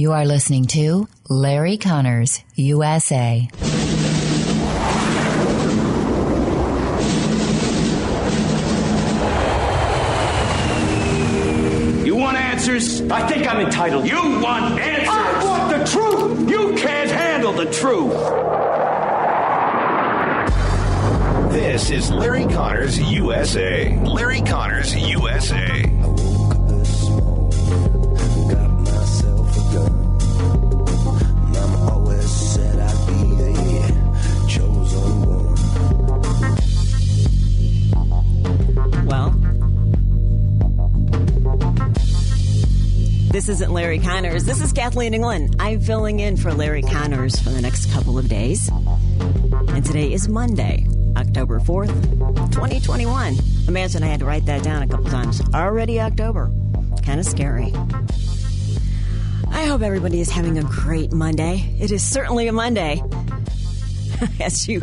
You are listening to Larry Conners, USA. You want answers? I think I'm entitled. You want answers? I want the truth! You can't handle the truth. This is Larry Conners USA. Larry Conners USA. This isn't Larry Conners. This is Kathleen England. I'm filling in for Larry Conners for the next couple of days. And today is Monday, October 4th, 2021. Imagine I had to write that down a couple times. Already October. Kind of scary. I hope everybody is having a great Monday. It is certainly a Monday. As you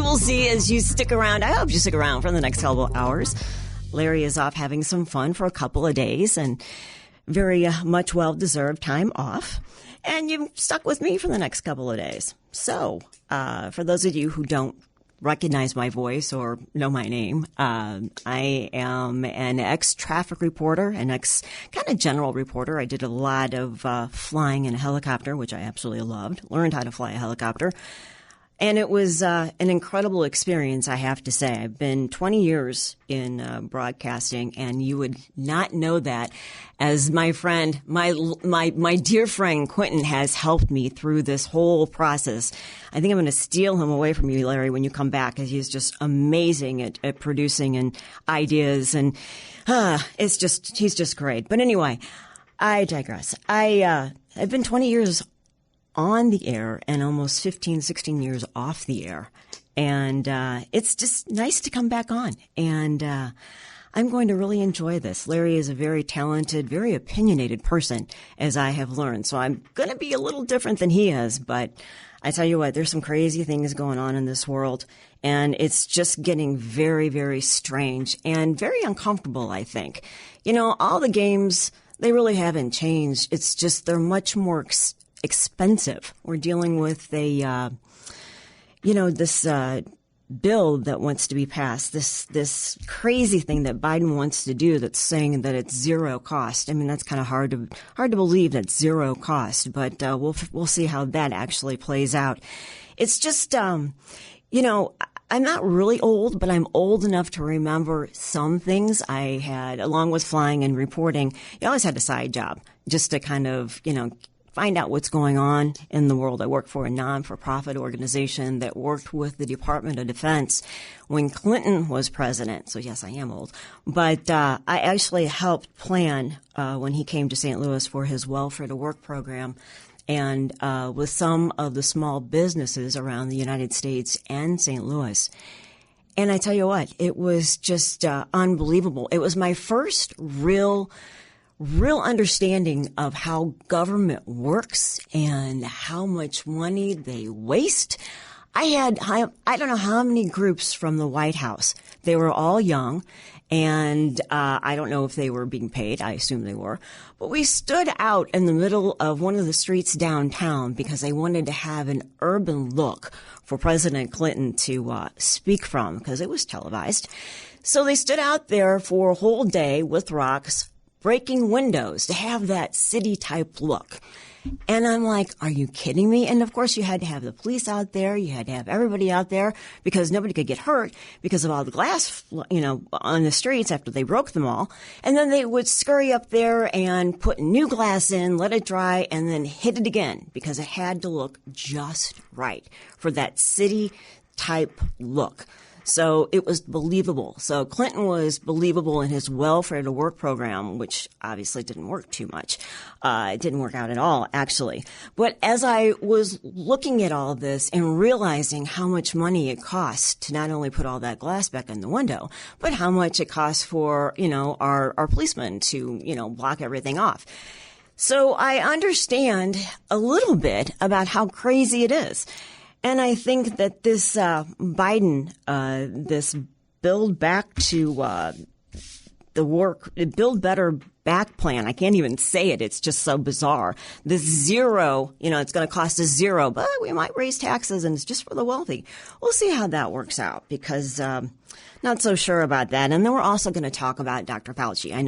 will see as you stick around. I hope you stick around for the next couple of hours. Larry is off having some fun for a couple of days and very much well-deserved time off. And you've stuck with me for the next couple of days. So, for those of you who don't recognize my voice or know my name, I am an ex-traffic reporter, an ex-kind of general reporter. I did a lot of flying in a helicopter, which I absolutely loved. Learned how to fly a helicopter. And it was an incredible experience, I have to say. I've been 20 years in broadcasting, and you would not know that, as my friend, my dear friend Quentin has helped me through this whole process. I think I'm going to steal him away from you, Larry, when you come back, because he's just amazing at producing and ideas, and he's just great. But anyway, I digress. I've been 20 years on the air and almost 15, 16 years off the air. And it's just nice to come back on. And I'm going to really enjoy this. Larry is a very talented, very opinionated person, as I have learned. So I'm going to be a little different than he is. But I tell you what, there's some crazy things going on in this world. And it's just getting very, very strange and very uncomfortable, I think. You know, all the games, they really haven't changed. It's just they're much more expensive. We're dealing with a, this bill that wants to be passed, this crazy thing that Biden wants to do that's saying that it's zero cost. I mean, that's kind of hard to believe that zero cost, but we'll see how that actually plays out. It's just, I'm not really old, but I'm old enough to remember some things I had, along with flying and reporting. You always had a side job just to kind of, find out what's going on in the world. I worked for a non-for-profit organization that worked with the Department of Defense when Clinton was president. So yes, I am old. But I actually helped plan when he came to St. Louis for his Welfare to Work program, and with some of the small businesses around the United States and St. Louis. And I tell you what, it was just unbelievable. It was my first real understanding of how government works and how much money they waste. I don't know how many groups from the White House. They were all young, and I don't know if they were being paid. I assume they were. But we stood out in the middle of one of the streets downtown because they wanted to have an urban look for President Clinton to speak from, because it was televised. So they stood out there for a whole day with rocks, breaking windows to have that city-type look. And I'm like, are you kidding me? And, of course, you had to have the police out there. You had to have everybody out there because nobody could get hurt because of all the glass, on the streets after they broke them all. And then they would scurry up there and put new glass in, let it dry, and then hit it again because it had to look just right for that city-type look. So it was believable. So Clinton was believable in his Welfare to Work program, which obviously didn't work too much. It didn't work out at all, actually. But as I was looking at all this and realizing how much money it costs to not only put all that glass back in the window, but how much it costs for, our policemen to, block everything off. So I understand a little bit about how crazy it is. And I think that this Biden, this build back to the work, build better back plan. I can't even say it. It's just so bizarre. This zero, it's going to cost us zero, but we might raise taxes and it's just for the wealthy. We'll see how that works out because not so sure about that. And then we're also going to talk about Dr. Fauci. I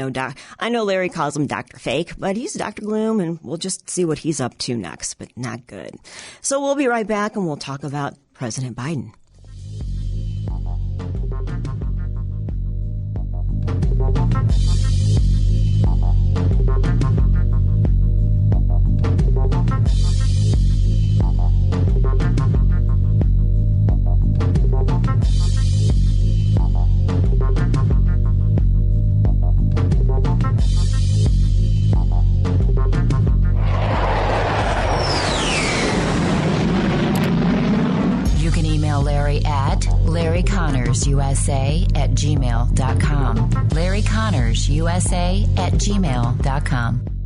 know Larry calls him Dr. Fake, but he's Dr. Gloom, and we'll just see what he's up to next, but not good. So we'll be right back and we'll talk about President Biden. Larry at LarryConnersUSA@gmail.com. LarryConnersUSA@gmail.com.